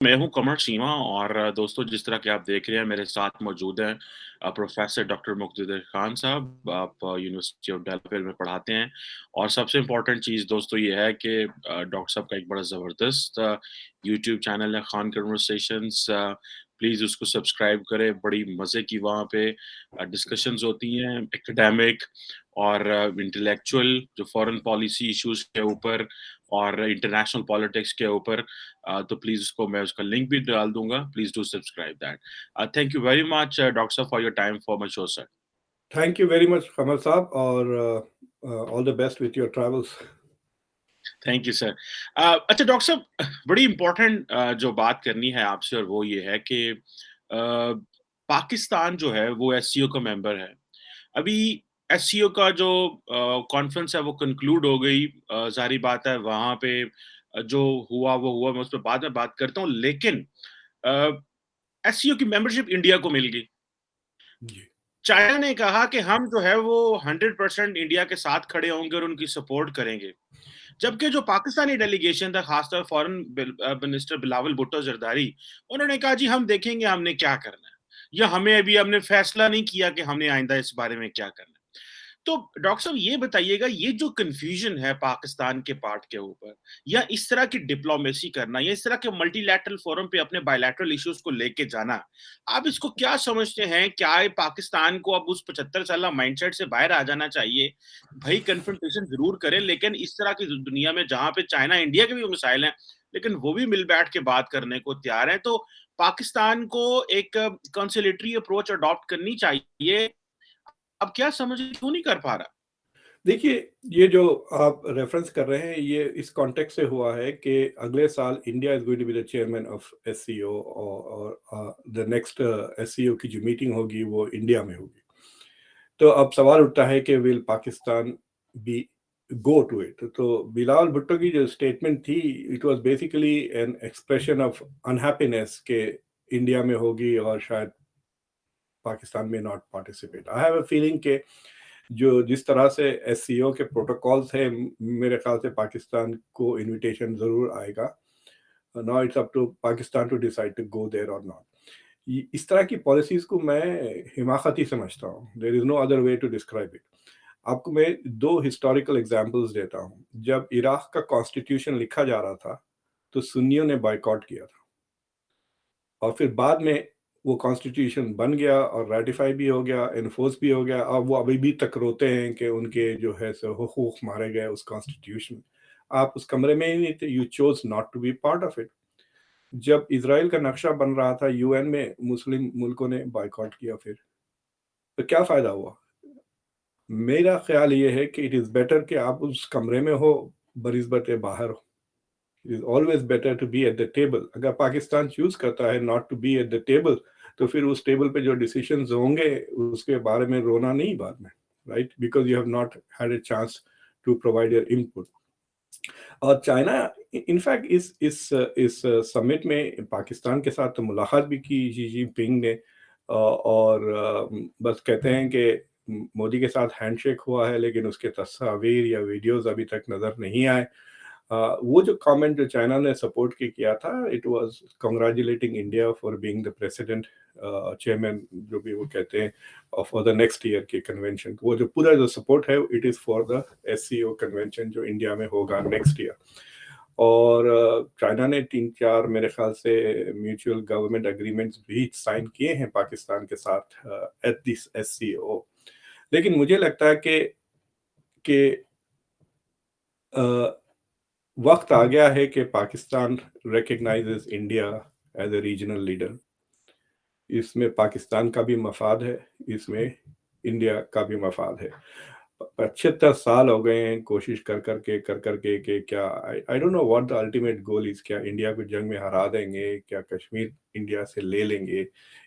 मैं हूँ कमर सीमा और दोस्तों जिस तरह के आप देख रहे हैं मेरे साथ मौजूद हैं प्रोफेसर डॉक्टर मुक़्तदिर खान साहब। आप यूनिवर्सिटी ऑफ डेलावेयर में पढ़ाते हैं और सबसे इम्पोर्टेंट चीज़ दोस्तों ये है कि डॉक्टर साहब का एक बड़ा ज़बरदस्त यूट्यूब चैनल है खान कन्वर्सेशंस। प्लीज़ उसको सब्सक्राइब करें, बड़ी मज़े की वहाँ पे डिस्कशंस होती हैं एकेडमिक और इंटेलेक्चुअल जो फॉरेन पॉलिसी इश्यूज़ के ऊपर और इंटरनेशनल पॉलिटिक्स के ऊपर। तो प्लीज़ उसको मैं उसका लिंक भी डाल दूँगा। Please do subscribe that. Thank you very much doctor साहब for your time for my show sir. Thank you very much Kamal साहब और all the best with your travels. Thank you sir. अच्छा डॉक्टर साहब बड़ी important जो बात करनी है आपसे और वो ये है कि पाकिस्तान जो है वो एससीओ का मेंबर है। अभी एससीओ का जो कॉन्फ्रेंस है वो कंक्लूड हो गई। ज़ाहिर-सी बात है वहाँ पे जो वो हुआ मैं उस पे बाद में बात करता हूँ। लेकिन अ, एससीओ की मेंबरशिप इंडिया को मिल गई। जी। चाइना ने कहा कि हम जो है वो 100% इंडिया के साथ खड़े होंगे और उनकी सपोर्ट करेंगे। जबकि जो पाकिस्तानी डेलीगेशन था खासतौर मिनिस्टर बिलावल भुट्टो जरदारी, उन्होंने कहा जी हम देखेंगे हमने क्या करना है। या हमें अभी हमने फैसला नहीं किया कि हमने आइंदा इस बारे में क्या करना है। तो डॉक्टर साहब ये बताइएगा ये जो कन्फ्यूजन है पाकिस्तान के पार्ट के ऊपर या इस तरह की डिप्लोमेसी करना या इस तरह के मल्टीलैटरल फोरम पे अपने बायलैटरल इश्यूज को लेके जाना, आप इसको क्या समझते हैं? क्या ये पाकिस्तान को अब उस 75 साला माइंडसेट से बाहर आ जाना चाहिए? भई कन्फ्रंटेशन ज़रूर करें लेकिन इस तरह की दुनिया में जहाँ पे चाइना, इंडिया के भी मिसाइल हैं, लेकिन वो भी मिल बैठ के बात करने को तैयार हैं। तो पाकिस्तान को एक कंसिलिएटरी अप्रोच अडॉप्ट करनी चाहिए। अब क्या समझ क्यों नहीं कर पा रहा? देखिए, ये जो आप रेफ़रेंस कर रहे हैं, ये इस कॉन्टेक्स्ट से हुआ है कि अगले साल India is going to be the chairman of SCO और द नेक्स्ट एससीओ की जो मीटिंग होगी, वो इंडिया में होगी। तो अब सवाल उठता है कि will Pakistan be go to it? तो बिलावल भुट्टो की जो स्टेटमेंट थी, it was basically an expression of unhappiness के इंडिया में होगी और शायद पाकिस्तान में not participate. I have a feeling के जो जिस तरह से एससीओ के प्रोटोकॉल्स हैं, मेरे ख्याल से पाकिस्तान को इनविटेशन ज़रूर आएगा। Now it's up to Pakistan to decide to go there और नॉट। इस तरह की पॉलिसीज़ को मैं हिमाकती समझता हूँ। There is no other way to describe it. आपको मैं 2 हिस्टोरिकल एग्ज़ाम्पल्स देता हूँ। जब इराक का कॉन्स्टिट्यूशन लिखा जा रहा था, तो सुन्नियों ने बॉयकॉट किया था और फिर बाद में वो कॉन्स्टिट्यूशन बन गया और रैटिफ़ाई भी हो गया, एनफ़ोर्स भी हो गया और वो अभी भी तक रोते हैं कि उनके जो है सो हुकूक मारे गए उस कॉन्स्टिट्यूशन में। आप उस कमरे में ही नहीं थे, you chose not to be part of it. जब इज़राइल का नक्शा बन रहा था यूएन में, मुस्लिम मुल्कों ने बॉयकॉट किया फिर। तो क्या फ़ायदा हुआ? मेरा ख़्याल ये है कि इट इज़ बेटर कि आप उस कमरे में हो, बनिस्बत बाहर हो। It is always better to be at the table. अगर पाकिस्तान चूज़ करता है not to be at the table, तो फिर उस टेबल पे जो डिसीजंस होंगे, उसके बारे में रोना नहीं बाद में, right? Because you have not had a chance to provide your input. और चाइना इनफैक्ट इस समिट में पाकिस्तान के साथ तो मुलाकात भी की शी जिनपिंग ने। और बस कहते हैं कि मोदी के साथ हैंडशेक हुआ है, लेकिन उसके तस्वीर या वीडियोस अभी तक नज़र नहीं आए। वो जो कमेंट जो चाइना ने सपोर्ट के किया था, it was congratulating India for being the president chairman, जो भी वो कहते हैं, फॉर द नेक्स्ट ईयर के कन्वेंशन। वो जो पूरा जो सपोर्ट है, it is for the SCO convention जो इंडिया में होगा नेक्स्ट ईयर। और चाइना ने 3-4 मेरे ख्याल से म्यूचुअल गवर्नमेंट एग्रीमेंट्स भी साइन किए हैं पाकिस्तान के साथ एट दिस एससीओ। लेकिन मुझे लगता है कि अ, वक्त आ गया है कि Pakistan recognises India as a regional leader. इसमें पाकिस्तान का भी मफाद है, इसमें इंडिया का भी मफाद है। 75 साल हो गए हैं कोशिश कर करके कि क्या I don't know what the ultimate goal is. क्या इंडिया को जंग में हरा देंगे? क्या कश्मीर इंडिया से ले लेंगे?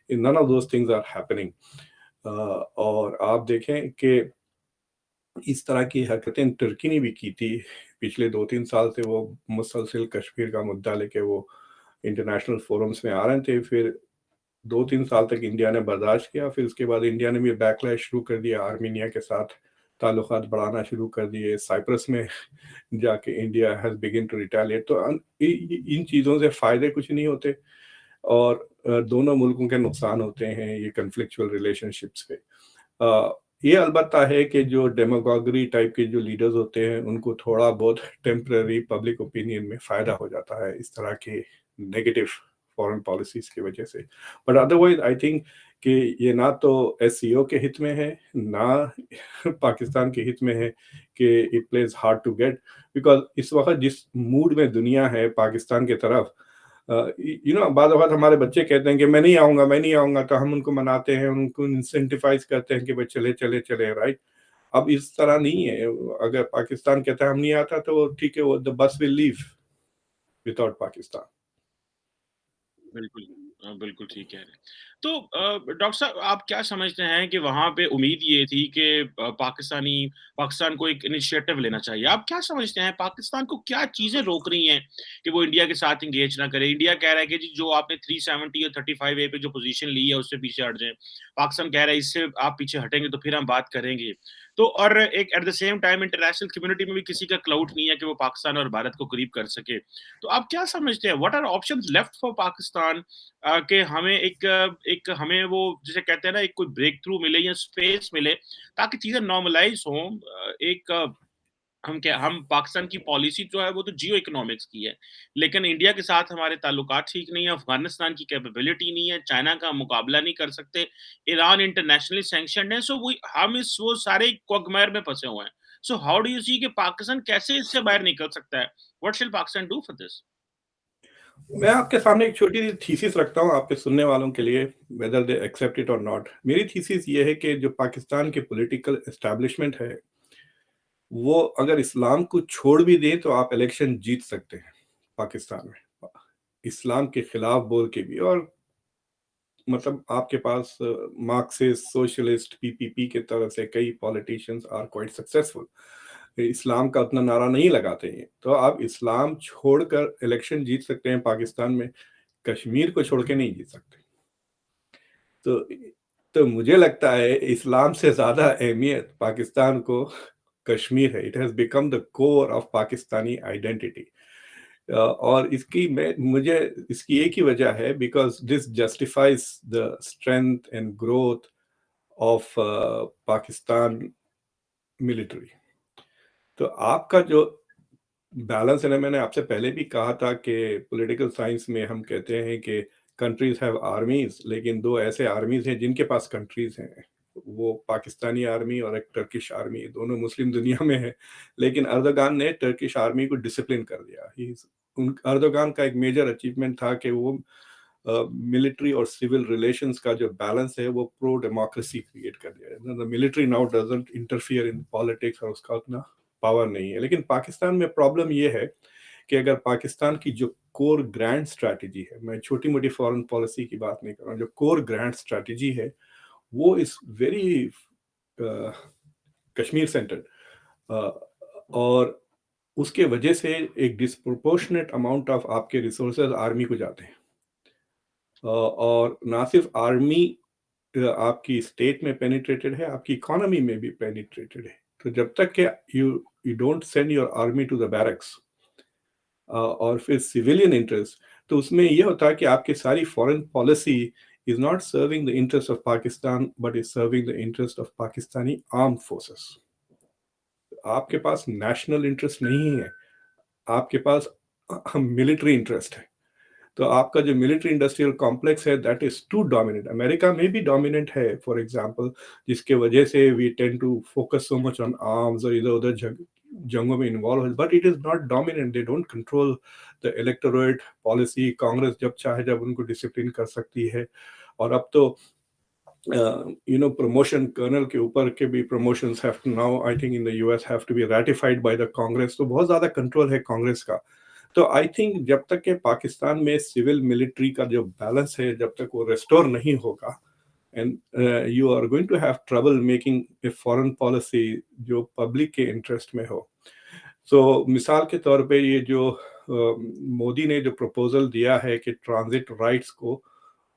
None of those things are happening. और आप देखें कि इस तरह की हरकतें तुर्की ने भी की थी। पिछले 2-3 साल से वो मुसलसल कश्मीर का मुद्दा लेके वो इंटरनेशनल फोरम्स में आ रहे थे। फिर 2-3 साल तक इंडिया ने बर्दाश्त किया, फिर उसके बाद इंडिया ने भी बैकलैश शुरू कर दिया आर्मीनिया के साथ ताल्लुकात बढ़ाना शुरू कर दिए, साइप्रस में जाके India has begin to retaliate. तो इन चीज़ों से फ़ायदे कुछ नहीं होते और दोनों मुल्कों के नुकसान होते हैं ये कन्फ्लिक्चुअल रिलेशनशिप्स के। ये अलबत्ता है कि जो डेमागोगरी टाइप के जो लीडर्स होते हैं उनको थोड़ा बहुत टेम्पररी पब्लिक ओपिनियन में फ़ायदा हो जाता है इस तरह के नेगेटिव फॉरेन पॉलिसीज़ की वजह से। बट अदरवाइज़ आई थिंक कि ये ना तो एससीओ के हित में है, ना पाकिस्तान के हित में है कि it plays hard to get, because इस वक़्त जिस मूड में दुनिया है पाकिस्तान की तरफ, बाद औक़ात हमारे बच्चे कहते हैं कि मैं नहीं आऊँगा, मैं नहीं आऊँगा, तो हम उनको मनाते हैं, उनको इंसेंटिवाइज़ करते हैं कि भाई चले, चले, चले, राइट? अब इस तरह नहीं है, अगर पाकिस्तान कहता है हम नहीं आता तो ठीक है, वो the bus will leave without Pakistan. बिल्कुल। बिल्कुल ठीक कह रहे हैं। तो डॉक्टर साहब आप क्या समझते हैं कि वहाँ पे उम्मीद ये थी कि पाकिस्तान को एक इनिशिएटिव लेना चाहिए। आप क्या समझते हैं पाकिस्तान को क्या चीज़ें रोक रही हैं कि वो इंडिया के साथ एंगेज ना करे? इंडिया कह रहा है कि जी जो आपने 370 और 35A पे जो पोज़ीशन ली है उससे पीछे हट जाएँ। पाकिस्तान कह रहा है इससे आप पीछे हटेंगे तो फिर हम बात करेंगे। तो और एक at the same time international community में भी किसी का क्लाउट नहीं है कि वो पाकिस्तान और भारत को करीब कर सके। तो आप क्या समझते हैं what are options left for Pakistan कि हमें एक हमें वो जिसे कहते हैं ना एक कोई ब्रेक थ्रू मिले या स्पेस मिले ताकि चीज़ें नॉर्मलाइज़ हों। हम पाकिस्तान की पॉलिसी जो है वो तो जियो इकोनॉमिक्स की है। लेकिन इंडिया के साथ हमारे ताल्लुकात ठीक नहीं है, अफ़गानिस्तान की कैपेबिलिटी नहीं है, चाइना का मुकाबला नहीं कर सकते, ईरान इंटरनेशनली सैंक्शन्ड है, सो हम इस वो सारे क्वागमायर में फँसे हुए हैं। So how do you see कि पाकिस्तान कैसे इससे बाहर निकल सकता है? What shell Pakistan do for this? मैं आपके सामने एक छोटी-सी थीसिस रखता हूँ आपके सुनने वालों के लिए, वेदर दे एक्सेप्ट इट और नॉट। मेरी थीसिस ये है कि जो पाकिस्तान के पॉलिटिकल एस्टेब्लिशमेंट है, वो अगर इस्लाम को छोड़ भी दें तो आप इलेक्शन जीत सकते हैं पाकिस्तान में। इस्लाम के खिलाफ बोल के भी, और मतलब आपके पास मार्क्सिस्ट, सोशलिस्ट, पीपीपी के तरफ से कई पॉलिटिशियंस आर क्वाइट सक्सेसफुल। इस्लाम का उतना नारा नहीं लगाते हैं, तो आप इस्लाम छोड़कर इलेक्शन जीत सकते हैं पाकिस्तान में, कश्मीर को छोड़ के नहीं जीत सकते। तो तो मुझे लगता है इस्लाम से ज़्यादा अहमियत पाकिस्तान को कश्मीर है। It has become the core of Pakistani identity. और मुझे इसकी एक ही वजह है, because this justifies the strength and growth of Pakistan military. तो आपका जो बैलेंस है ना, मैंने आपसे पहले भी कहा था कि पॉलिटिकल साइंस में हम कहते हैं कि कंट्रीज हैव आर्मीज, लेकिन दो ऐसे आर्मीज हैं जिनके पास कंट्रीज हैं, वो पाकिस्तानी आर्मी और एक टर्किश आर्मी, दोनों मुस्लिम दुनिया में है। लेकिन अर्दोगान ने टर्किश आर्मी को डिसिप्लिन कर दिया। अर्दोगान का एक मेजर अचीवमेंट था कि वो मिलिट्री और सिविल रिलेशंस का जो बैलेंस है वो प्रो डेमोक्रेसी क्रिएट कर दिया। The military now doesn't interfere in politics और उसका उतना पावर नहीं है। लेकिन पाकिस्तान में प्रॉब्लम ये है कि अगर पाकिस्तान की जो कोर ग्रैंड स्ट्रैटेजी है, मैं छोटी मोटी फॉरेन पॉलिसी की बात नहीं कर रहा हूँ, जो कोर ग्रैंड स्ट्रैटेजी है वो इस वेरी कश्मीर सेंटर्ड, और उसके वजह से एक डिस्प्रोपोर्शनेट अमाउंट ऑफ आपके रिसोर्सेज आर्मी को जाते हैं। और ना सिर्फ आर्मी आपकी स्टेट में पेनिट्रेटेड है, आपकी इकोनॉमी में भी पेनिट्रेटेड है। तो जब तक कि you you don't send your army to the barracks और फिर सिविलियन इंटरेस्ट, तो उसमें ये होता है कि आपकी सारी foreign policy is not serving the interest of Pakistan but is serving the interest of Pakistani armed forces. आपके पास नेशनल इंटरेस्ट नहीं है, आपके पास मिलिट्री इंटरेस्ट है। तो आपका जो मिलिट्री इंडस्ट्रियल कॉम्प्लेक्स है that is too dominant. America में भी डोमिनेंट है फॉर एग्जांपल, जिसके वजह से we tend to focus so much on arms और इधर उधर जंगों में इन्वॉल्व है, but it is not dominant. They don't control the electorate policy. Congress जब चाहे जब उनको डिसिप्लिन कर सकती है। और अब तो प्रमोशन कर्नल के ऊपर के भी promotions have to now, I think in the US, have to be ratified by the Congress. तो बहुत ज्यादा कंट्रोल है कांग्रेस का। तो आई थिंक जब तक के पाकिस्तान में सिविल मिलिट्री का जो बैलेंस है, जब तक वो रेस्टोर नहीं होगा, and you are going to have trouble making a foreign policy जो पब्लिक के इंटरेस्ट में हो। सो मिसाल के तौर पे ये जो मोदी ने जो प्रपोजल दिया है कि ट्रांजिट राइट्स को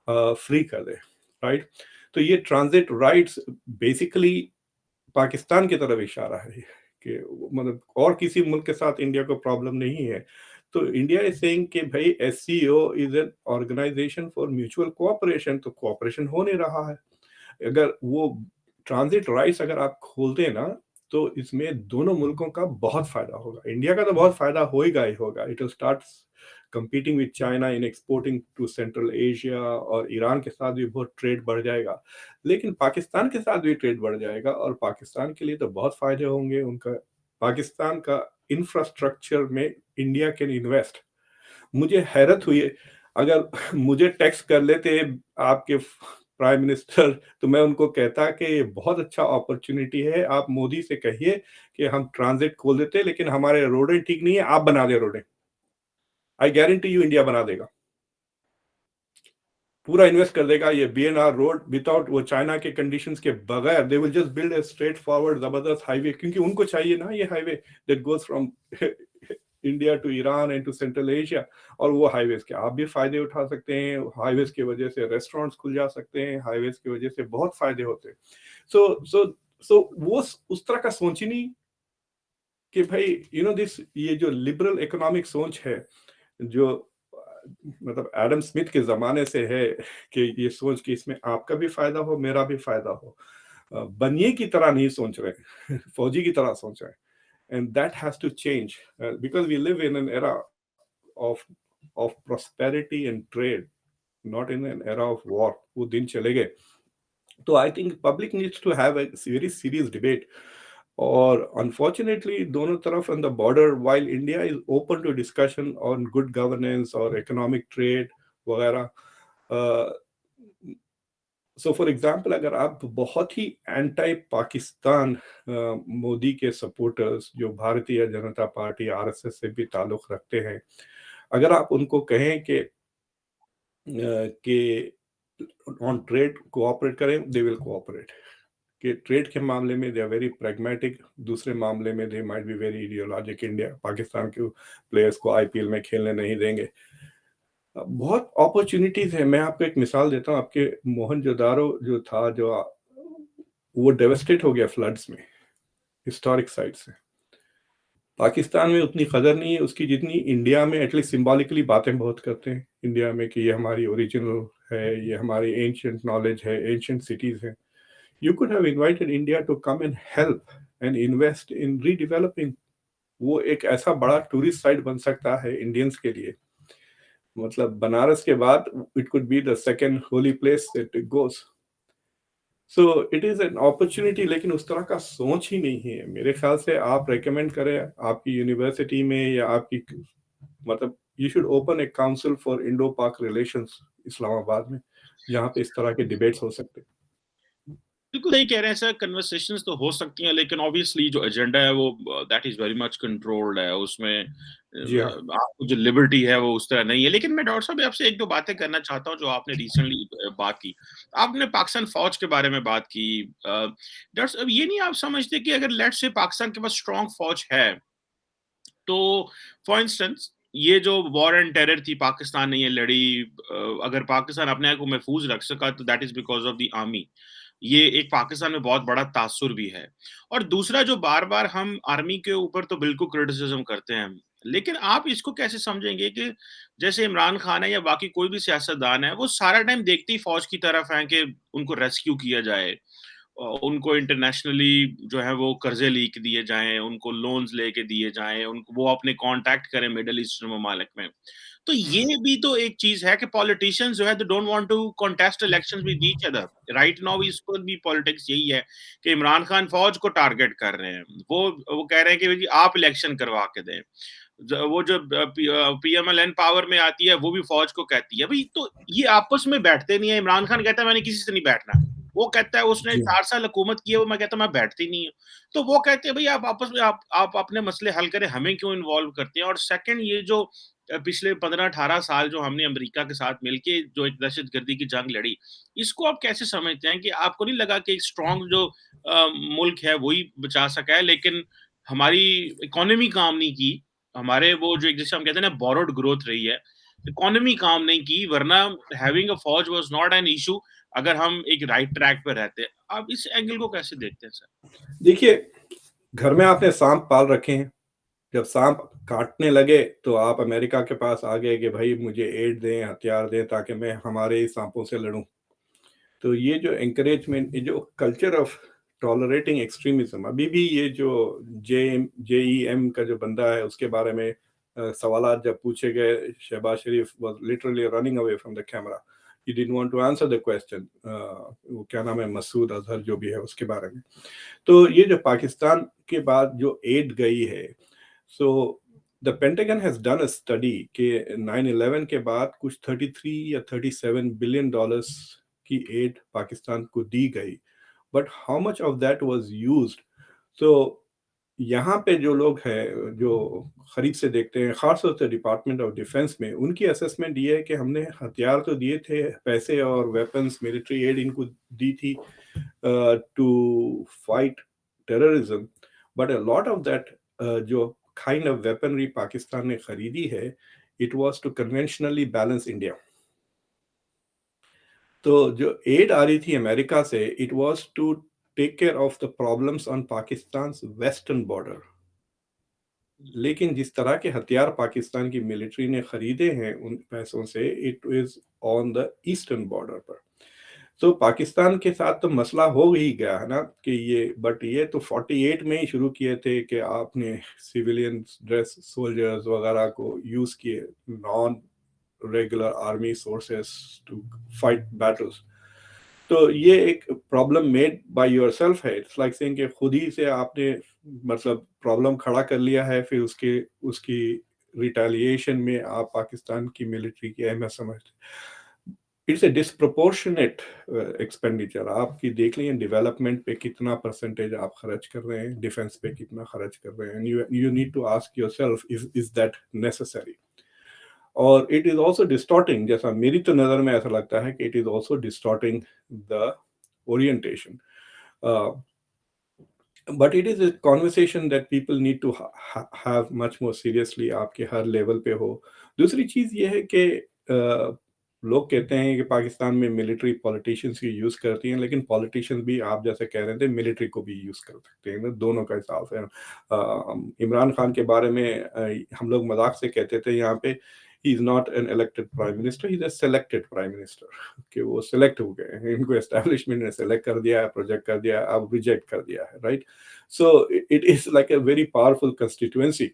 फ्री कर दे, राइट? तो ये ट्रांजिट राइट्स बेसिकली पाकिस्तान की तरफ इशारा है कि मतलब और किसी मुल्क के साथ इंडिया को प्रॉब्लम नहीं है। तो इंडिया इज़ सेइंग कि भई SCO is an organisation for mutual cooperation, तो कोऑपरेशन हो नहीं रहा है। अगर वो ट्रांज़िट राइट्स अगर आप खोलते हैं ना, तो इसमें दोनों मुल्कों का बहुत फ़ायदा होगा। इंडिया का तो बहुत फ़ायदा होएगा ही होगा। It will start competing with China in exporting to Central Asia, और ईरान के साथ भी बहुत ट्रेड बढ़ जाएगा। लेकिन पाकिस्तान के साथ भी ट्रेड बढ़ जाएगा, और पाकिस्तान के लिए तो बहुत फ़ायदे होंगे। उनका पाकिस्तान का इंफ्रास्ट्रक्चर में इंडिया कैन इन्वेस्ट। मुझे हैरत हुई, अगर मुझे टेक्स्ट कर लेते आपके प्राइम मिनिस्टर, तो मैं उनको कहता कि ये बहुत अच्छा अपॉर्चुनिटी है, आप मोदी से कहिए कि हम ट्रांजिट खोल देते, लेकिन हमारे रोडें ठीक नहीं है, आप बना दें रोडें। आई गारंटी यू इंडिया बना देगा, पूरा इन्वेस्ट कर देगा ये बीएनआर रोड विदाउट वो चाइना के कंडीशंस के बगैर। They will just build a straightforward जबरदस्त हाईवे, क्योंकि उनको चाहिए ना ये highway that goes from India to Iran and to Central Asia. और वो हाईवेज के आप भी फायदे उठा सकते हैं। हाईवेज की वजह से रेस्टोरेंट्स खुल जा सकते हैं, हाईवेज की वजह से बहुत फायदे होते हैं। सो सो सो वो उस तरह का सोच ही नहीं कि भाई दिस ये जो लिबरल इकोनॉमिक सोच है, जो मतलब एडम स्मिथ के ज़माने से है, कि ये सोच कि इसमें आपका भी फ़ायदा हो, मेरा भी फ़ायदा हो। बनिए की तरह नहीं सोच रहे, फौजी की तरह सोच रहे हैं। And that has to change, because we live in an era of prosperity and trade, not in an era of war. वो दिन चले गए। तो I think public needs to have a very serious debate. और unfortunately दोनों तरफ on the border, while India is open to discussion on good governance और economic trade वगैरह। सो फॉर एग्जांपल, अगर आप बहुत ही एंटी पाकिस्तान मोदी के सपोर्टर्स जो भारतीय जनता पार्टी आरएसएस से भी ताल्लुक रखते हैं, अगर आप उनको कहें कि ऑन ट्रेड कोऑपरेट करें, दे विल कोऑपरेट। कि ट्रेड के मामले में दे आर वेरी प्रैग्मेटिक, दूसरे मामले में they might be very ideologic. India Pakistan के प्लेयर्स को आईपीएल में खेलने नहीं देंगे। बहुत अपॉर्चुनिटीज है। मैं आपको एक मिसाल देता हूँ। आपके मोहनजोदारो जो था, वो डेवस्टेट हो गया फ्लड्स में, हिस्टोरिक साइट से। पाकिस्तान में उतनी कदर नहीं है उसकी जितनी इंडिया में। एटलीस्ट सिंबॉलिकली बातें बहुत करते हैं इंडिया में कि ये हमारी ओरिजिनल है, ये हमारी एंशिएंट नॉलेज है, एंशिएंट सिटीज है। You could have invited India to come and help and invest in redeveloping. वो एक ऐसा बड़ा टूरिस्ट साइट बन सकता है इंडियंस के लिए। मतलब बनारस के बाद it could be the second holy place that it goes. So it is an opportunity, लेकिन उस तरह का सोच ही नहीं है मेरे ख्याल से। आप रेकमेंड करें आपकी यूनिवर्सिटी में या आपकी, मतलब you should open A council for Indo पाक रिलेशंस इस्लामाबाद में, जहाँ पे इस तरह के डिबेट्स हो सकते हैं। बिल्कुल सही कह रहे हैं सर, कन्वर्सेशंस तो हो सकती हैं, लेकिन ऑब्वियसली जो एजेंडा है वो that is very much controlled है। उसमें जी हाँ। आपको जो लिबर्टी है वो उस तरह नहीं है। लेकिन मैं डॉक्टर साहब आपसे एक दो बातें करना चाहता हूँ जो आपने रिसेंटली बात की। आपने पाकिस्तान फौज के बारे में बात की। डॉक्टर साहब ये नहीं आप समझते कि अगर लेट्स से पाकिस्तान के पास स्ट्रांग फौज है, तो फॉर इंस्टेंस ये जो वॉर एंड टेरर थी पाकिस्तान ने ये लड़ी, अगर पाकिस्तान अपने आप को महफूज रख सका तो that is because of the army. ये एक पाकिस्तान में बहुत बड़ा तासुर भी है। और दूसरा जो बार-बार हम आर्मी के ऊपर तो बिल्कुल क्रिटिसिज्म करते हैं, लेकिन आप इसको कैसे समझेंगे कि जैसे इमरान खान है या बाकी कोई भी सियासतदान है, वो सारा टाइम देखते ही फौज की तरफ हैं कि उनको रेस्क्यू किया जाए। उनको इंटरनेशनली जो है वो कर्जे लीक दिए जाएँ, उनको लोन्स लेके दिए जाएँ, उनको वो अपने कॉन्टैक्ट करें मिडल ईस्टर्न ममालिक में। तो ये भी तो एक चीज़ है कि पॉलिटिशियंस जो है they don't want to contest elections with each other. Right now इस पर भी पॉलिटिक्स यही है कि इमरान खान फौज को टारगेट कर रहे हैं। वो कह रहे हैं कि भई आप इलेक्शन करवा के दें। वो जो पीएमएलएन पावर में आती है वो भी फौज को कहती है। भई तो ये आपस में बैठते नहीं है। इमरान खान कहता है मैंने किसी से नहीं बैठना। वो कहता है उसने जी हाँ। 4 साल हुकूमत की है, वो मैं कहता हूँ मैं बैठती नहीं हूँ। तो वो कहते हैं भई आप आपस में आप अपने मसले हल करें, हमें क्यों इन्वॉल्व करते हैं? और सेकंड ये जो पिछले 15-18 साल जो हमने अमेरिका के साथ मिलके जो एक दहशतगर्दी की जंग लड़ी, इसको आप कैसे समझते हैं कि आपको नहीं लगा कि एक स्ट्रॉन्ग जो मुल्क है वही बचा सका है, लेकिन हमारी इकोनॉमी काम नहीं की, हमारे वो जो एक जिसे हम कहते हैं ना बोरोड ग्रोथ रही है, इकोनॉमी काम नहीं की, वरना हैविंग अ फौज वाज नॉट एन इशू अगर हम एक राइट ट्रैक पे रहते। आप इस एंगल को कैसे देखते हैं सर? देखिए, घर में आपने सांप पाल रखे हैं, जब सांप काटने लगे तो आप अमेरिका के पास आ गए कि भाई मुझे एड दें, हथियार दें ताकि मैं हमारे ही सांपों से लड़ूं। तो ये जो एनकरेजमेंट, ये जो कल्चर ऑफ टॉलरेटिंग एक्सट्रीमिज्म, अभी भी ये जो जेईएम का जो बंदा है उसके बारे में सवालात जब पूछे गए, Shahbaz Sharif was literally running away from the camera, he didn't want to answer the question. वो क्या नाम है, मसूद अजहर जो भी है उसके बारे में। तो ये जो पाकिस्तान के बाद जो एड गई है, so the pentagon has done a study कि 9/11 के बाद कुछ 33 या 37 बिलियन डॉलर्स की एड पाकिस्तान को दी गई, but how much of that was used. तो यहाँ पे जो लोग हैं जो खरीद से देखते हैं, खासतौर से डिपार्टमेंट ऑफ डिफेंस में, उनकी असेसमेंट ये है कि हमने हथियार तो दिए थे, पैसे और वेपन्स, मिलिट्री एड इनको दी थी to fight terrorism, but a lot of that जो काइंड ऑफ वेपनरी पाकिस्तान ने खरीदी है, it was to conventionally balance India. तो जो एड आ रही थी अमेरिका से, it was to take care of the problems on Pakistan western border. लेकिन जिस तरह के हथियार पाकिस्तान की मिलिट्री ने खरीदे हैं उन पैसों से, it is on the eastern border पर। तो पाकिस्तान के साथ तो मसला हो ही गया है ना कि ये, बट ये तो 48 में ही शुरू किए थे कि आपने सिविलियन ड्रेस सोल्जर्स वगैरह को यूज किए, non regular army sources to fight battles. तो ये एक प्रॉब्लम मेड बाय योरसेल्फ है। इट्स लाइक सेइंग कि खुद ही से आपने मतलब प्रॉब्लम खड़ा कर लिया है, फिर उसके उसकी रिटेलिएशन में आप पाकिस्तान की मिलिट्री की अहमियत समझते। It's a disproportionate expenditure. आपकी देख लीजिए डेवलपमेंट पे कितना परसेंटेज आप खर्च कर रहे हैं, डिफेंस पे कितना खर्च कर रहे हैं, you need to ask yourself, is that necessary. और इट इज ऑल्सो डिस्टॉर्टिंग, जैसा मेरी तो नज़र में ऐसा लगता है कि it is also distorting the orientation. But it is a conversation that people need to have much more seriously, आपके हर लेवल पे हो। दूसरी चीज़ ये है कि लोग कहते हैं कि पाकिस्तान में मिलिट्री पॉलिटिशियंस की यूज़ करती हैं, लेकिन पॉलिटिशियंस भी आप जैसे कह रहे थे मिलिट्री को भी यूज़ कर सकते हैं ना, दोनों का हिसाब है। इमरान खान के बारे में हम लोग मजाक से कहते थे यहाँ पे, he is not an elected prime minister, he is a selected prime minister, कि वो सिलेक्ट हो गए हैं, इनको एस्टेब्लिशमेंट ने सेलेक्ट कर दिया है, प्रोजेक्ट कर दिया है, अब रिजेक्ट कर दिया है, right. So it is like a very powerful constituency.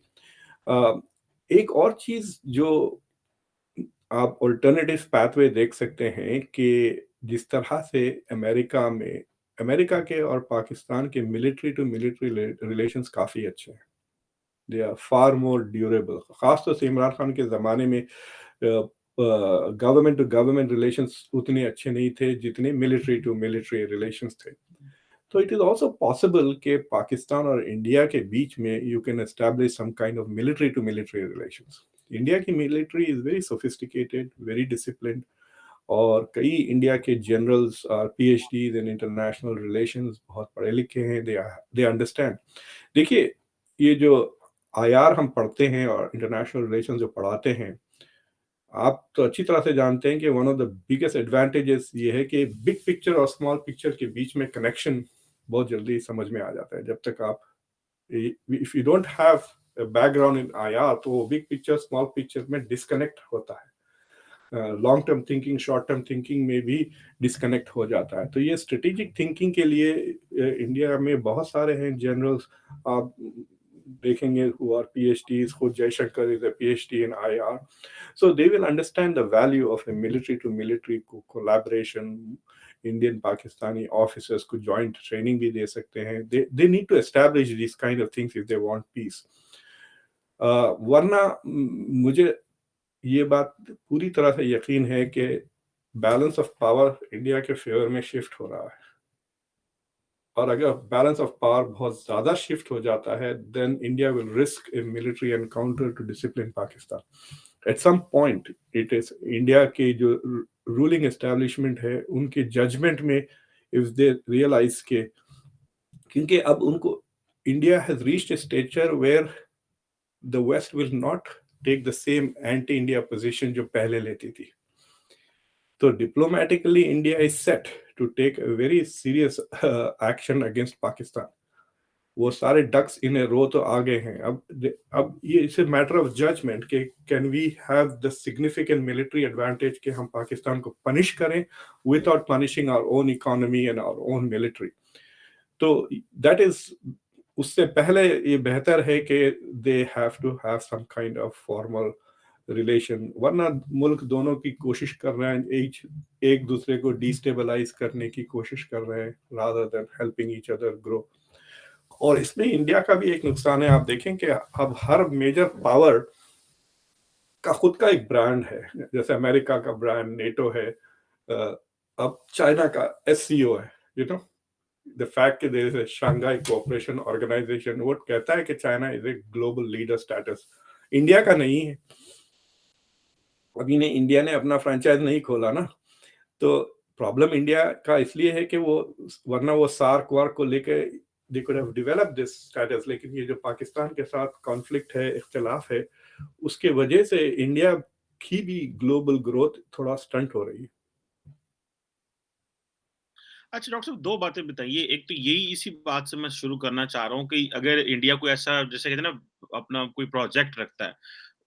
एक और चीज जो आप ऑल्टरनेटिव पाथवे देख सकते हैं कि जिस तरह से अमेरिका के और पाकिस्तान के मिलिट्री टू मिलिट्री रिलेशंस काफ़ी अच्छे हैं, they are far more durable. खासतौर से इमरान खान के ज़माने में गवर्नमेंट टू गवर्नमेंट रिलेशंस उतने अच्छे नहीं थे जितने मिलिट्री टू मिलिट्री रिलेशंस थे। तो इट इज ऑल्सो पॉसिबल कि पाकिस्तान और इंडिया के बीच में you can establish some kind of military to military relations. India की military is very sophisticated, very disciplined, और कई इंडिया के जनरल्स और पीएचडीज इन इंटरनेशनल रिलेशंस बहुत पढ़े लिखे हैं, दे अंडरस्टैंड। देखिए, ये जो आईआर हम पढ़ते हैं और इंटरनेशनल रिलेशंस जो पढ़ाते हैं, आप तो अच्छी तरह से जानते हैं कि one of the biggest advantages ये है कि बिग पिक्चर और स्मॉल पिक्चर के बीच में कनेक्शन बहुत जल्दी समझ में आ जाता है। जब तक आप, if you don't have background in IR, तो बिग पिक्चर स्मॉल पिक्चर में डिस्कनेक्ट होता है, long term thinking short term thinking में भी डिस्कनेक्ट हो जाता है। तो ये स्ट्रेटेजिक थिंकिंग के लिए इंडिया में बहुत सारे हैं जनरल्स, आप देखेंगे who are PhDs, खुद Jaishankar is a PhD in IR, so they will understand the value of a military to military collaboration। Indian Pakistani officers को जॉइंट ट्रेनिंग भी दे सकते हैं। They need to establish this kind of things if they want peace. वरना मुझे ये बात पूरी तरह से यकीन है कि बैलेंस ऑफ पावर इंडिया के फेवर में शिफ्ट हो रहा है, और अगर बैलेंस ऑफ पावर बहुत ज्यादा शिफ्ट हो जाता है, then India will risk a military encounter to discipline Pakistan at some point. It is India के जो रूलिंग एस्टेब्लिशमेंट है उनके जजमेंट में, इफ दे रियलाइज के, क्योंकि अब उनको India has reached a stature where the west will not take the same anti India position जो पहले लेती थी। तो diplomatically India is set to take a very serious action against Pakistan. वो सारे डक्स इन ए रो तो आ गए हैं। अब ये it's a matter of judgement कि can we have the significant military advantage कि हम पाकिस्तान को पनिश करें without punishing our own economy and our own military. तो दैट इज, उससे पहले ये बेहतर है कि they have to have some kind of formal relation, वरना मुल्क दोनों की कोशिश कर रहे हैं एक दूसरे को डिस्टेबलाइज करने की कोशिश कर रहे हैं rather than helping each other grow. और इसमें इंडिया का भी एक नुकसान है। आप देखें कि अब हर मेजर पावर का खुद का एक ब्रांड है, जैसे अमेरिका का ब्रांड नेटो है, अब चाइना का एससीओ है। यू नो द फैक्ट कि there is a Shanghai Cooperation Organisation, वो कहता है कि China is a global leader status, India का नहीं है। अभी ने इंडिया ने अपना फ्रेंचाइज नहीं खोला ना, तो प्रॉब्लम इंडिया का इसलिए है कि वो, वरना वो सार्क वार्क को लेके they could have developed this status. लेकिन ये जो पाकिस्तान के साथ कॉन्फ्लिक्ट है, इख्तिलाफ है, उसके वजह से इंडिया की भी ग्लोबल ग्रोथ थोड़ा स्टंट हो रही है। अच्छा डॉक्टर साहब 2 बातें बताइए। एक तो यही इसी बात से मैं शुरू करना चाह रहा हूँ कि अगर इंडिया कोई ऐसा जैसे कहते हैं ना अपना कोई प्रोजेक्ट रखता है,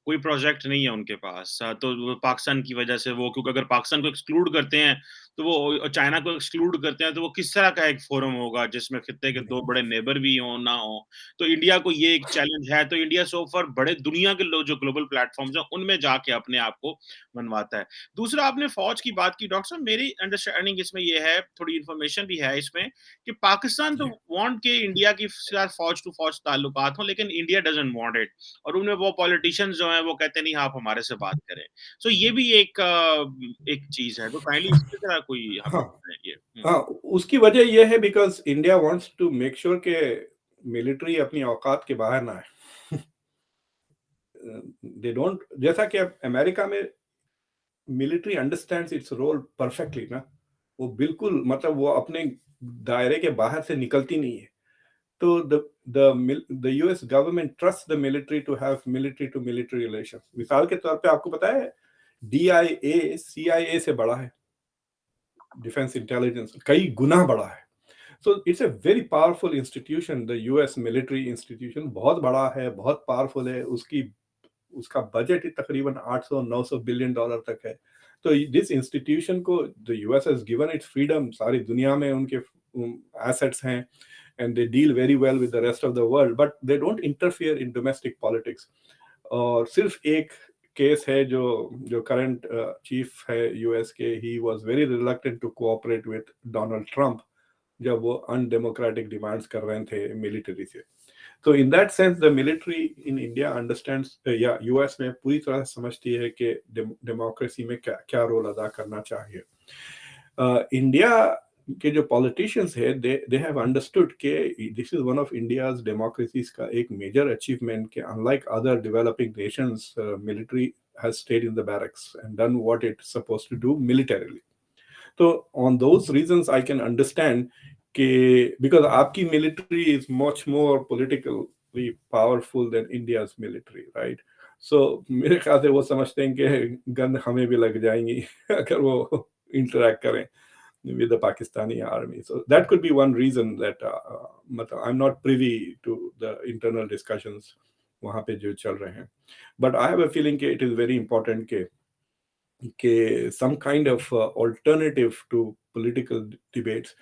कोई प्रोजेक्ट नहीं है उनके पास तो वो पाकिस्तान की वजह से वो क्योंकि अगर पाकिस्तान को एक्सक्लूड करते हैं, तो वो चाइना को एक्सक्लूड करते हैं, तो वो किस तरह का एक फोरम होगा जिसमें खित्ते के 2 बड़े नेबर भी हों, ना हों। तो इंडिया को ये एक चैलेंज है, तो इंडिया सो फार बड़े दुनिया के लोग जो ग्लोबल प्लेटफ़ॉर्म्स हैं, उनमें जाके अपने आप को मनवाता है। दूसरा आपने फ़ौज की बात की डॉक्टर साहब, मेरी अंडरस्टैंडिंग इसमें ये है, थोड़ी इन्फॉर्मेशन भी है इसमें, कि पाकिस्तान तो जी वांट के इंडिया की साथ फ़ौज टू फ़ौज ताल्लुकात हों, लेकिन इंडिया डज़न्ट वांट इट। और उनमें वो पॉलिटिशियंस जो हैं वो कहते हैं नहीं आप हमारे से बात करें। सो ये भी एक चीज़ है, तो काइंडली इसकी तरह कोई हमें हाँ बताइए? हुँ। हाँ, उसकी वजह यह है because India wants to make sure कि मिलिट्री अपनी औकात के बाहर ना है। दे डोंट, जैसा कि अब अमेरिका में military understands its role perfectly ना, वो बिल्कुल मतलब वो अपने दायरे के बाहर से निकलती नहीं है। तो the US government trusts the military to have military to military relations। मिसाल के तौर पे आपको पता है DIA CIA से बड़ा है, डिफेंस इंटेलिजेंस कई गुना बड़ा है। So it's a very powerful institution, the US military institution बहुत बड़ा है, बहुत पावरफुल है। उसकी उसका बजट ही तकरीबन 800-900 बिलियन डॉलर तक है। तो दिस इंस्टीट्यूशन को the US has given it's freedom, सारी दुनिया में उनके एसेट्स हैं and they deal very well with the rest of the world, but they don't interfere in domestic politics. और सिर्फ एक केस है जो जो करंट चीफ है यूएस के, he was very reluctant to cooperate with Donald Trump जब वो अनडेमोक्रेटिक डिमांड्स कर रहे थे मिलिट्री से। तो in that sense the military in India understands, या यूएस में पूरी तरह समझती है कि डेमोक्रेसी में क्या क्या रोल अदा करना चाहिए। इंडिया के जो पॉलिटिशियंस है दे हैव अंडरस्टूड कि this is one of India's democracies का एक मेजर अचीवमेंट कि unlike other developing nations, military has stayed in the barracks and done what it's supposed to do militarily. तो on those reasons I can understand कि because आपकी military is much more politically powerful than India's military, right? So मेरे ख्याल से वो समझते हैं कि गन हमें भी लग जाएंगी अगर वो इंटरेक्ट करें with the Pakistani army. So that could be one reason that I'm not privy to the internal discussions वहाँ पे जो चल रहे हैं. But I have a feeling कि it is very important कि some kind of alternative to political debates.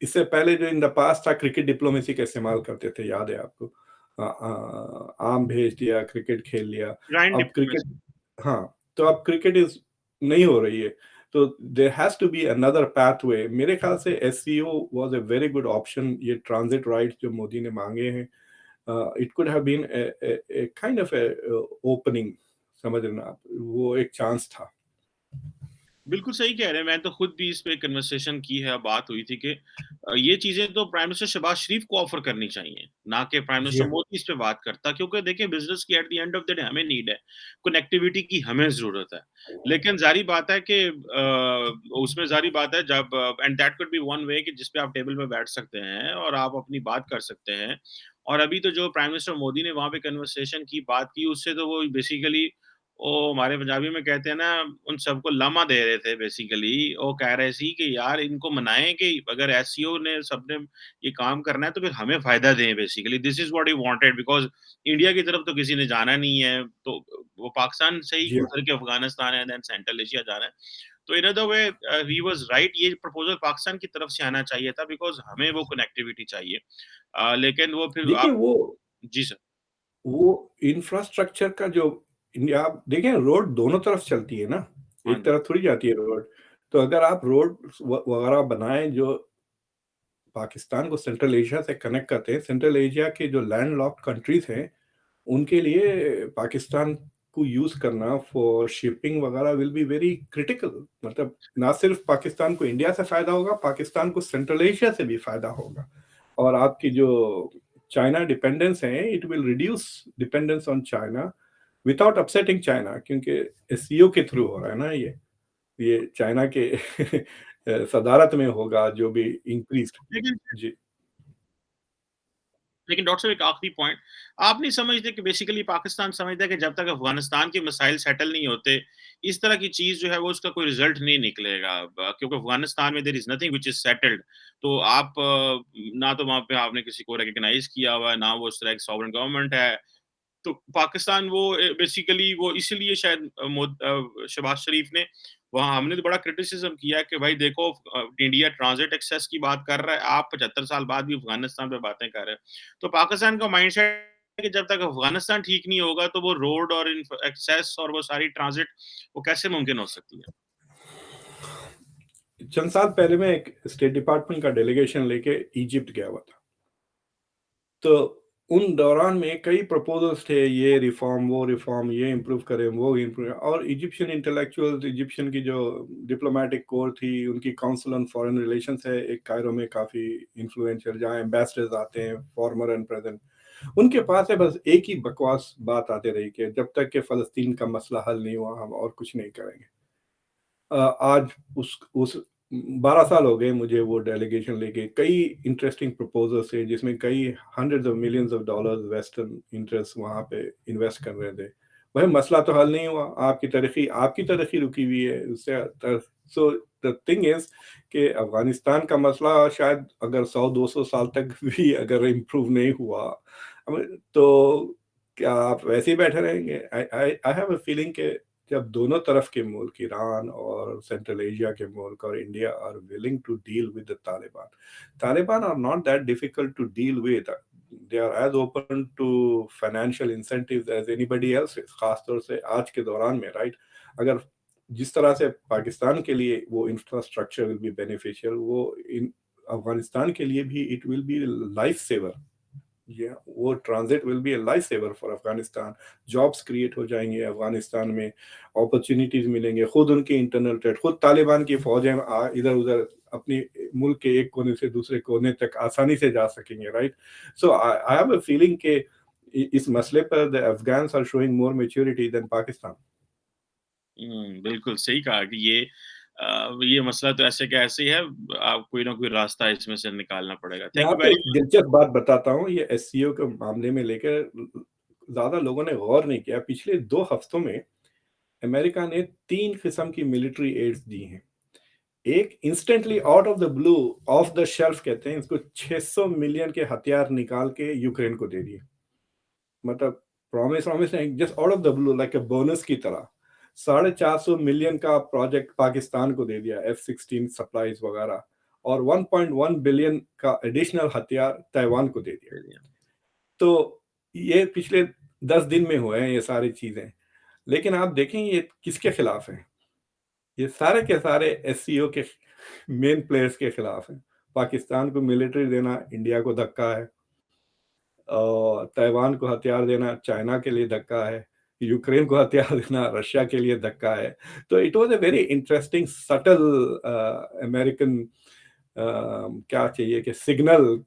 इससे पहले जो इन द पास्ट था क्रिकेट डिप्लोमेसी का इस्तेमाल करते थे, याद है आपको? आम भेज दिया, क्रिकेट खेल लिया। ग्रांड अब क्रिकेट, डिप्लोमेसी। हाँ, तो अब क्रिकेट इज नहीं हो रही है। तो there has to be another pathway. मेरे ख्याल से SCO was a very good option. ये ट्रांजिट राइट्स जो मोदी ने मांगे हैं, it could have been a kind of a opening, समझ रहे ना आप? वो एक चांस था। बिल्कुल सही कह रहे हैं। मैं तो खुद भी इस पे कन्वर्सेशन की है, बात हुई थी कि ये चीज़ें तो प्राइम मिनिस्टर शहबाज शरीफ को ऑफ़र करनी चाहिए, ना कि प्राइम जी मिनिस्टर हाँ, मोदी इस पे बात करता। क्योंकि देखिए बिज़नेस की at the end of the day हमें नीड है, कनेक्टिविटी की हमें ज़रूरत है। लेकिन ज़ाहिर बात है कि उसमें ज़ाहिर बात है जब and that could be one way कि जिस पे आप टेबल पे बैठ सकते हैं और आप अपनी बात कर सकते हैं। और अभी तो जो प्राइम मिनिस्टर मोदी ने वहाँ पे कन्वर्सेशन की, बात की, उससे तो वो बेसिकली वो हमारे पंजाबी में कहते हैं ना, उन सबको लामा दे रहे थे बेसिकली। वो कह रहे थे कि यार इनको मनाएँ कि अगर एससीओ ने सबने ये काम करना है तो फिर हमें फ़ायदा दें basically. This is what he wanted because India की तरफ तो किसी ने जाना नहीं है, तो वो पाकिस्तान से ही जी हाँ। गुज़र के Afghanistan and then central Asia जा रहा है। तो in other way he was right, ये प्रपोज़ल पाकिस्तान की तरफ से आना चाहिए था बिकॉज़ हमें वो कनेक्टिविटी चाहिए। लेकिन वो फिर देखिए आप जी सर। वो इंफ्रास्ट्रक्चर का जो इंडिया आप देखें रोड दोनों तरफ चलती है ना, हाँ एक जी। तरफ थोड़ी जाती है रोड। तो अगर आप रोड वगैरह बनाएँ जो पाकिस्तान को सेंट्रल एशिया से कनेक्ट करते हैं, सेंट्रल एशिया के जो लैंडलॉक्ड कंट्रीज़ हैं, उनके लिए पाकिस्तान को यूज़ करना फॉर शिपिंग वगैरह विल बी वेरी क्रिटिकल। मतलब ना सिर्फ पाकिस्तान को इंडिया से फ़ायदा होगा, पाकिस्तान को सेंट्रल एशिया से भी फ़ायदा होगा। और आपकी जो चाइना डिपेंडेंस है, it will reduce dependence on China without upsetting China, क्योंकि एससीओ के थ्रू हो रहा है ना ये। ये चाइना के सदारत में होगा जो भी इंक्रीज़। लेकिन जी। लेकिन डॉक्टर साहब एक आखिरी पॉइंट, आप नहीं समझते कि बेसिकली पाकिस्तान समझता है कि जब तक अफ़गानिस्तान के मसाइल सेटल नहीं होते, इस तरह की चीज़ जो है वो उसका कोई रिज़ल्ट नहीं निकलेगा। क्योंकि अफ़गानिस्तान में there is nothing which is settled. तो आप ना तो वहाँ पे आपने किसी को रिकॉग्नाइज़ किया हुआ है, ना वो उस तरह की सॉवरेन गवर्नमेंट है। तो पाकिस्तान वो बेसिकली वो इसीलिए शायद शहबाज शरीफ ने वहाँ हमने तो बड़ा क्रिटिसिज़्म किया कि भाई देखो इंडिया ट्रांज़िट एक्सेस की बात कर रहा है, आप 75 साल बाद भी अफ़गानिस्तान पे बातें कर रहे हैं। तो पाकिस्तान का माइंडसेट है कि जब तक अफ़गानिस्तान ठीक नहीं होगा तो वो रोड और एक्सेस और वो सारी ट्रांज़िट वो कैसे मुमकिन हो सकती है? चंद साल पहले मैं एक स्टेट डिपार्टमेंट का डेलीगेशन लेके इजिप्ट गया हुआ था। तो उन दौरान में कई प्रपोज़ल्स थे, ये रिफ़ॉर्म, वो रिफ़ॉर्म, ये इम्प्रूव करें, वो इम्प्रूव। और इजिप्शियन इंटेलेक्चुअल्स, इजिप्शियन की जो डिप्लोमैटिक कोर थी, उनकी काउंसिल ऑन फॉरेन रिलेशंस है एक कायरो में काफ़ी इन्फ्लुएंशियल, जहाँ एम्बेसडर्स आते हैं, फॉर्मर एंड प्रेज़ेंट। उनके पास है बस एक ही बकवास बात आती रही कि जब तक कि फ़लस्तीन का मसला हल नहीं हुआ, हम और कुछ नहीं करेंगे। आज उस 12 साल हो गए मुझे वो डेलीगेशन लेके, कई इंटरेस्टिंग प्रपोज़ल्स थे जिसमें कई hundreds of millions of dollars western interest वहाँ पे इन्वेस्ट कर रहे थे। भाई मसला तो हल नहीं हुआ, आपकी तरक्की रुकी हुई है। उससे सो द थिंग इज़ कि अफ़गानिस्तान का मसला शायद अगर 100-200 साल तक भी अगर इम्प्रूव नहीं हुआ, तो क्या आप वैसे ही बैठे रहेंगे? आई आई आई हैव अ फीलिंग कि जब दोनों तरफ के मुल्क ईरान और सेंट्रल एशिया के मुल्क और India are willing to deal with the Taliban, Taliban are not that difficult to deal with. They are as open to financial incentives as anybody else, खासतौर से आज के दौरान में, राइट? अगर जिस तरह से पाकिस्तान के लिए वो इंफ्रास्ट्रक्चर विल बी बेनिफिशियल, वो इन अफगानिस्तान के लिए भी it will be life saver. या वो transit will be a life saver for Afghanistan. Jobs create हो जाएंगे अफगानिस्तान में, अपॉर्चुनिटीज मिलेंगे। खुद उनकी इंटरनल ट्रेड, खुद तालिबान की फौजें इधर उधर अपनी मुल्क के एक कोने से दूसरे कोने तक आसानी से जा सकेंगे, right? So I have a feeling के इस मसले पर the Afghans are showing more maturity than Pakistan. बिल्कुल सही कहा कि ये मसला तो ऐसे का ऐसे ही है, आप कोई ना कोई रास्ता इसमें से निकालना पड़ेगा। मैं थैंक यू आपको वेरी एक मच। दिलचस्प बात बताता हूँ, ये एससीओ के मामले में लेकर ज़्यादा लोगों ने गौर नहीं किया। पिछले 2 हफ्तों में अमेरिका ने 3 किस्म की मिलिट्री एड्स दी हैं। एक instantly out of the blue, of the shelf कहते हैं इसको, 600 मिलियन के हथियार निकाल के यूक्रेन को दे दिए। मतलब प्रॉमिस प्रॉमिस नहीं, just out of the blue like a bonus की तरह। 450 मिलियन का प्रोजेक्ट पाकिस्तान को दे दिया, F-16 सप्लाईज वगैरह। और 1.1 बिलियन का एडिशनल हथियार ताइवान को दे दिया। तो ये पिछले 10 दिन में हुए हैं ये सारी चीजें। लेकिन आप देखें ये किसके खिलाफ है? ये सारे के सारे एससीओ के मेन प्लेयर्स के खिलाफ है। पाकिस्तान को मिलिट्री देना इंडिया को धक्का है, और ताइवान को हथियार देना चाइना के लिए धक्का है। यूक्रेन को हथियार देना रशिया के लिए धक्का है। तो it was a very interesting subtle American क्या चाहिए कि सिग्नल,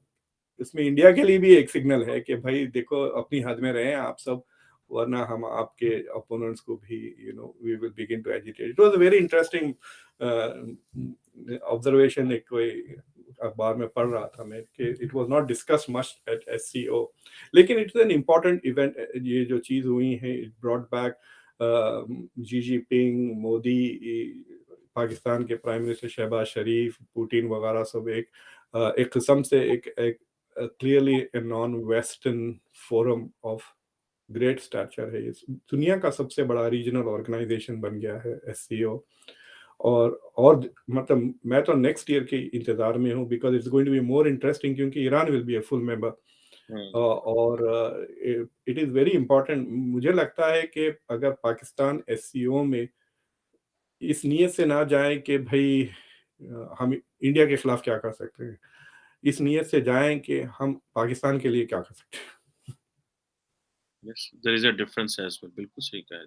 इसमें इंडिया के लिए भी एक सिग्नल है कि भाई देखो अपनी हद में रहें आप सब, वरना हम आपके अपोनेंट्स को भी we will begin to agitate. It was a very interesting observation. एक कोई अखबार में पढ़ रहा था मैं कि it was not discuss much at SCO, लेकिन इट्स एन इम्पॉर्टेंट इवेंट। ये जो चीज हुई है it brought back Xi Jinping, Modi, Pakistan के prime minister Shahbaz Sharif, Putin वगैरह सब एक किस्म से एक clearly a non-Western forum of great stature है। इस दुनिया का सबसे बड़ा रीजनल ऑर्गेनाइजेशन बन गया है एससीओ। और मतलब मैं तो नेक्स्ट ईयर के इंतजार में हूँ, because it's going to be more interesting, क्योंकि Iran will be a full member. Hmm, और इट इज़ वेरी इंपॉर्टेंट। मुझे लगता है कि अगर पाकिस्तान एससीओ में इस नीयत से ना जाए कि भाई हम इंडिया के खिलाफ क्या कर सकते हैं, इस नीयत से जाएं कि हम पाकिस्तान के लिए क्या कर सकते yes, there is a difference as well, बिल्कुल सही कहा है।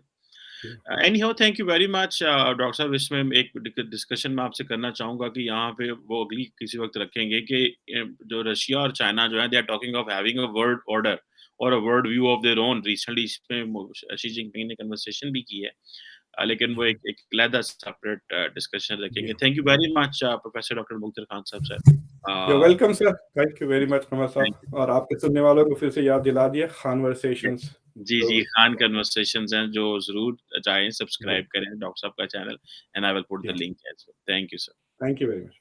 हैं। Anyhow thank you very much doctor sahib, इसमें एक डिस्कशन मैं आपसे करना चाहूँगा कि यहाँ पे वो अगली किसी वक़्त रखेंगे कि जो रशिया और चाइना जो है they are talking of having a world order और a world view of their own. Recently इसपे शी जिनपिंग ने कन्वर्सेशन भी की है। लेकिन वो एक एक अलहदा सेपरेट डिस्कशन जी, रखेंगे। Thank you very much professor doctor Muktir Khan साहब sir. You uh, welcome sir, thank you very much Qamar थैंक साहब। और आपके सुनने वालों को फिर से याद दिला दिया, यू। कॉन्वर्सेशंस जी, जी, जरूर खान सुनिएगा। कन्वर्सेशंस हैं जो ज़रूर जाएँ, जी, सब्सक्राइब करें डॉक्टर साहब का channel and I will put the yes, link as well. Thank you sir. Thank you very much.